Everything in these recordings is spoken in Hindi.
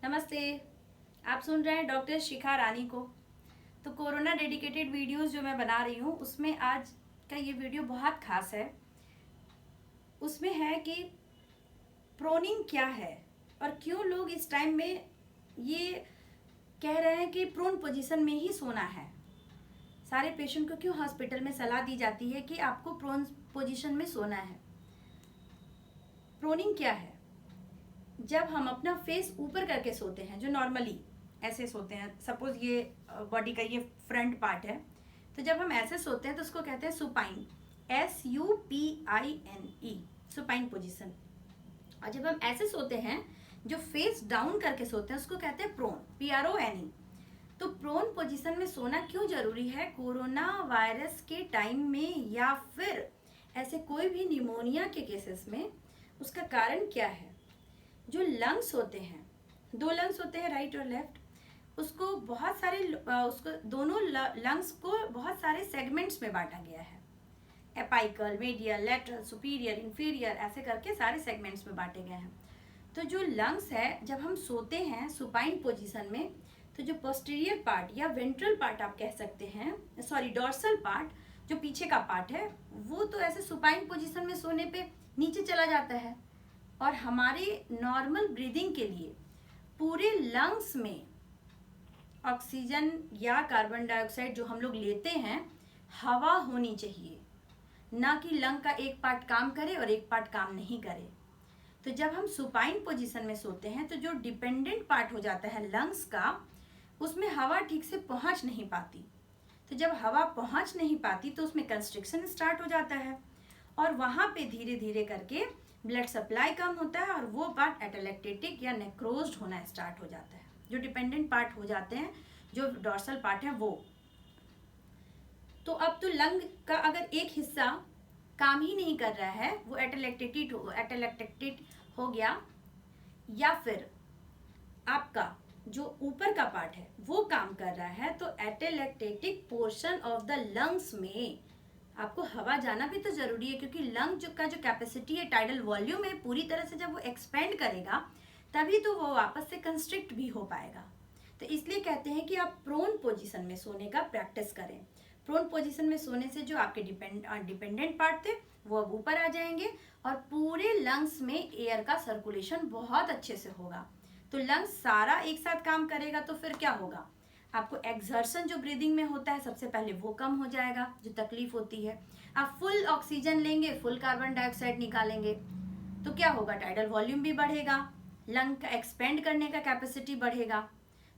नमस्ते। आप सुन रहे हैं डॉक्टर शिखा रानी को। तो कोरोना डेडिकेटेड वीडियोस जो मैं बना रही हूँ उसमें आज का ये वीडियो बहुत खास है। उसमें है कि प्रोनिंग क्या है और क्यों लोग इस टाइम में ये कह रहे हैं कि प्रोन पोजीशन में ही सोना है। सारे पेशेंट को क्यों हॉस्पिटल में सलाह दी जाती है कि आपको प्रोन पोजीशन में सोना है। प्रोनिंग क्या है? जब हम अपना फेस ऊपर करके सोते हैं, जो नॉर्मली ऐसे सोते हैं, सपोज ये बॉडी का ये फ्रंट पार्ट है, तो जब हम ऐसे सोते हैं तो उसको कहते हैं सुपाइन, SUPINE, सुपाइन पोजीशन। और जब हम ऐसे सोते हैं जो फेस डाउन करके सोते हैं उसको कहते हैं प्रोन, PRONE। तो प्रोन पोजीशन में सोना क्यों जरूरी है कोरोना वायरस के टाइम में या फिर ऐसे कोई भी निमोनिया के केसेस में? उसका कारण क्या है? जो लंग्स होते हैं, दो लंग्स होते हैं, राइट और लेफ्ट, उसको बहुत सारे उसको दोनों लंग्स को बहुत सारे सेगमेंट्स में बांटा गया है। Apical, medial, lateral, superior, inferior, ऐसे करके सारे सेगमेंट्स में बांटे गए हैं। तो जो लंग्स है, जब हम सोते हैं सुपाइन पोजीशन में, तो जो पोस्टीरियर पार्ट या वेंट्रल पार्ट आप कह सकते हैं, सॉरी डोर्सल पार्ट, जो पीछे का पार्ट है, वो तो ऐसे सुपाइन पोजीशन में सोने पे नीचे चला जाता है। और हमारे नॉर्मल ब्रीदिंग के लिए पूरे लंग्स में ऑक्सीजन या कार्बन डाइऑक्साइड जो हम लोग लेते हैं, हवा होनी चाहिए, ना कि लंग का एक पार्ट काम करे और एक पार्ट काम नहीं करे। तो जब हम सुपाइन पोजीशन में सोते हैं तो जो डिपेंडेंट पार्ट हो जाता है लंग्स का, उसमें हवा ठीक से पहुंच नहीं पाती। तो जब हवा पहुंच नहीं पाती तो उसमें कंस्ट्रिक्शन स्टार्ट हो जाता है और वहां पे धीरे धीरे करके ब्लड सप्लाई कम होता है और वो पार्ट एटेलेक्टेटिक या नेक्रोज्ड होना स्टार्ट हो जाता है। जो डिपेंडेंट पार्ट हो जाते हैं, जो डोर्सल पार्ट है वो। तो अब तो लंग का अगर एक हिस्सा काम ही नहीं कर रहा है, वो एटेलेक्टेटेड हो गया, या फिर आपका जो ऊपर का पार्ट है वो काम कर रहा है, तो एटेलेक्टेटिक पोर्शन ऑफ द लंग्स में आपको हवा जाना भी तो जरूरी है, क्योंकि लंग का जो कैपेसिटी है, टाइडल वॉल्यूम है, पूरी तरह से जब वो एक्सपेंड करेगा तभी तो वो वापस से कंस्ट्रिक्ट भी हो पाएगा। तो इसलिए कहते हैं कि आप प्रोन पोजीशन में सोने का प्रैक्टिस करें। प्रोन पोजीशन में सोने से जो आपके डिपेंडेंट पार्ट थे वो अब ऊपर आ जाएंगे और पूरे लंग्स में एयर का सर्कुलेशन बहुत अच्छे से होगा। तो लंग्स सारा एक साथ काम करेगा तो फिर क्या होगा? आपको एक्सर्शन जो ब्रीदिंग में होता है सबसे पहले वो कम हो जाएगा, जो तकलीफ होती है। आप फुल ऑक्सीजन लेंगे, फुल कार्बन डाइऑक्साइड निकालेंगे, तो क्या होगा? टाइडल वॉल्यूम भी बढ़ेगा, लंग का एक्सपेंड करने का कैपेसिटी बढ़ेगा।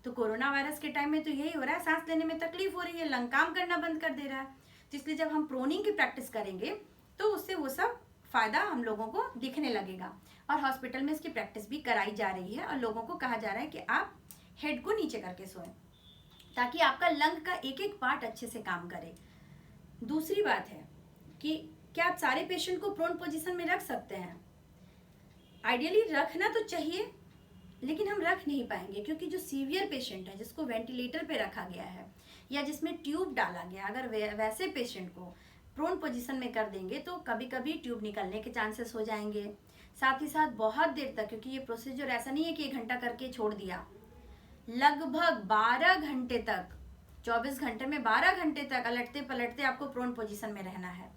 तो कोरोना वायरस के टाइम में तो यही हो रहा है, सांस लेने में तकलीफ हो रही है, लंग काम करना बंद कर दे रहा है। तो इसलिए जब हम प्रोनिंग की प्रैक्टिस करेंगे तो उससे वो सब फायदा हम लोगों को दिखने लगेगा। और हॉस्पिटल में इसकी प्रैक्टिस भी कराई जा रही है और लोगों को कहा जा रहा है कि आप हेड को नीचे करके सोएं, ताकि आपका लंग का एक एक पार्ट अच्छे से काम करे। दूसरी बात है कि क्या आप सारे पेशेंट को प्रोन पोजीशन में रख सकते हैं? आइडियली रखना तो चाहिए, लेकिन हम रख नहीं पाएंगे, क्योंकि जो सीवियर पेशेंट है, जिसको वेंटिलेटर पे रखा गया है या जिसमें ट्यूब डाला गया, अगर वैसे पेशेंट को प्रोन पोजीशन में कर देंगे तो कभी कभी ट्यूब निकलने के चांसेस हो जाएंगे। साथ ही साथ बहुत देर तक, क्योंकि ये प्रोसीजर ऐसा नहीं है कि 1 घंटा करके छोड़ दिया, लगभग 12 घंटे तक, 24 घंटे में 12 घंटे तक अलटते पलटते आपको प्रोन पोजीशन में रहना है।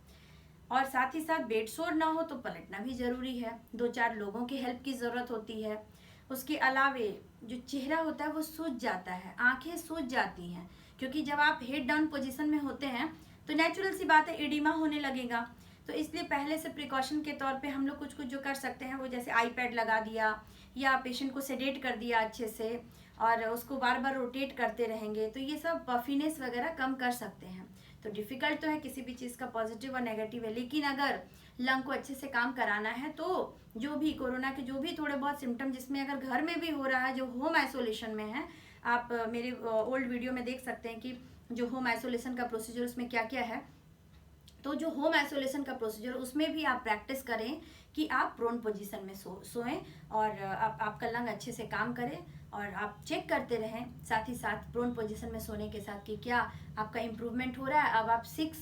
और साथ ही साथ बेड सोर ना हो तो पलटना भी जरूरी है, 2-4 लोगों की हेल्प की जरूरत होती है। उसके अलावे जो चेहरा होता है वो सूज जाता है, आंखें सूज जाती हैं, क्योंकि जब आप हेड डाउन पोजीशन में होते हैं तो नेचुरल सी बात है, एडिमा होने लगेगा। तो इसलिए पहले से प्रिकॉशन के तौर पे हम लोग कुछ कुछ जो कर सकते हैं वो, जैसे आई पैड लगा दिया या पेशेंट को सेडेट कर दिया अच्छे से और उसको बार बार रोटेट करते रहेंगे, तो ये सब पफीनेस वगैरह कम कर सकते हैं। तो डिफिकल्ट तो है किसी भी चीज़ का पॉजिटिव और नेगेटिव है, लेकिन अगर लंग को अच्छे से काम कराना है तो जो भी कोरोना के जो भी थोड़े बहुत सिम्टम जिसमें अगर घर में भी हो रहा है, जो होम आइसोलेशन में है, आप मेरे ओल्ड वीडियो में देख सकते हैं कि जो होम आइसोलेशन का प्रोसीजर उसमें क्या क्या है। तो जो होम आइसोलेशन का प्रोसीजर, उसमें भी आप प्रैक्टिस करें कि आप प्रोन पोजीशन में सोएं और आपका लंग अच्छे से काम करे, और आप चेक करते रहें साथ ही साथ प्रोन पोजीशन में सोने के साथ कि क्या आपका इम्प्रूवमेंट हो रहा है। अब आप 6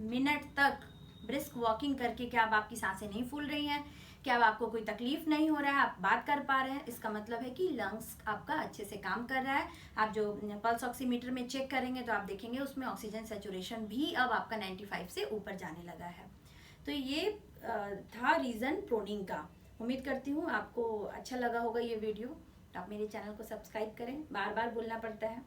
मिनट तक ब्रिस्क वॉकिंग करके क्या अब आपकी सांसें नहीं फूल रही हैं? क्या आपको कोई तकलीफ नहीं हो रहा है, आप बात कर पा रहे हैं, इसका मतलब है कि लंग्स आपका अच्छे से काम कर रहा है। आप जो पल्स ऑक्सीमीटर में चेक करेंगे तो आप देखेंगे उसमें ऑक्सीजन सैचुरेशन भी अब आपका 95 से ऊपर जाने लगा है। तो ये था रीज़न प्रोनिंग का। उम्मीद करती हूँ आपको अच्छा लगा होगा ये वीडियो। तो आप मेरे चैनल को सब्सक्राइब करें, बार बार बोलना पड़ता है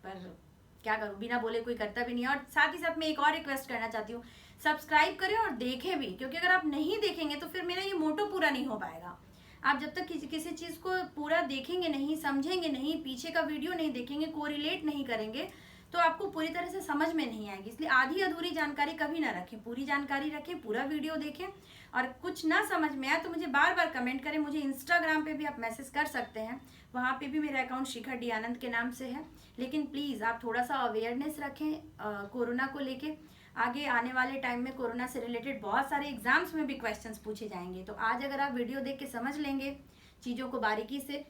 पर क्या करूँ, बिना बोले कोई करता भी नहीं है। और साथ ही साथ मैं एक और रिक्वेस्ट करना चाहती हूँ, सब्सक्राइब करें और देखें भी, क्योंकि अगर आप नहीं देखेंगे तो फिर मेरा ये मोटो पूरा नहीं हो पाएगा। आप जब तक किसी चीज़ को पूरा देखेंगे नहीं, समझेंगे नहीं, पीछे का वीडियो नहीं देखेंगे, कोरिलेट नहीं करेंगे, तो आपको पूरी तरह से समझ में नहीं आएगी। इसलिए आधी अधूरी जानकारी कभी ना रखें, पूरी जानकारी रखें, पूरा वीडियो देखें। और कुछ ना समझ में आए तो मुझे बार बार कमेंट करें। मुझे इंस्टाग्राम पे भी आप मैसेज कर सकते हैं, वहाँ पे भी मेरा अकाउंट शिखा डी आनंद के नाम से है। लेकिन प्लीज़ आप थोड़ा सा अवेयरनेस रखें कोरोना को लेके। आगे आने वाले टाइम में कोरोना से रिलेटेड बहुत सारे एग्जाम्स में भी क्वेश्चंस पूछे जाएंगे, तो आज अगर आप वीडियो देख के समझ लेंगे चीज़ों को बारीकी से,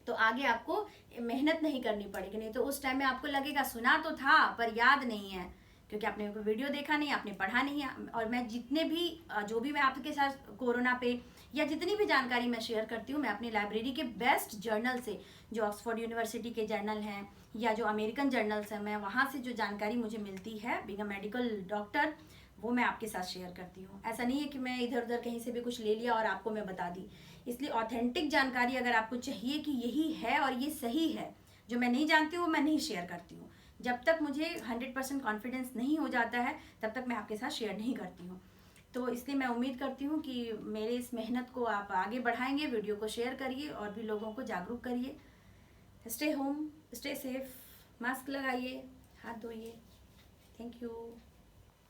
तो आगे आपको मेहनत नहीं करनी पड़ेगी। नहीं तो उस टाइम में आपको लगेगा सुना तो था पर याद नहीं है, क्योंकि आपने वीडियो देखा नहीं, आपने पढ़ा नहीं है। और मैं जितने भी जो भी मैं आपके साथ कोरोना पे या जितनी भी जानकारी मैं शेयर करती हूँ, मैं अपनी लाइब्रेरी के बेस्ट जर्नल से, जो ऑक्सफोर्ड यूनिवर्सिटी के जर्नल हैं या जो अमेरिकन जर्नल्स हैं, मैं वहाँ से जो जानकारी मुझे मिलती है बीइंग अ मेडिकल डॉक्टर, वो मैं आपके साथ शेयर करती हूँ। ऐसा नहीं है कि मैं इधर उधर कहीं से भी कुछ ले लिया और आपको मैं बता दी। इसलिए ऑथेंटिक जानकारी अगर आपको चाहिए कि यही है और ये सही है, जो मैं नहीं जानती हूँ मैं नहीं शेयर करती हूँ। जब तक मुझे 100% कॉन्फिडेंस नहीं हो जाता है तब तक मैं आपके साथ शेयर नहीं करती हूँ। तो इसलिए मैं उम्मीद करती हूँ कि मेरे इस मेहनत को आप आगे बढ़ाएंगे, वीडियो को शेयर करिए और भी लोगों को जागरूक करिए। Stay home, stay safe, mask लगाइए, हाथ धोइए। Thank you.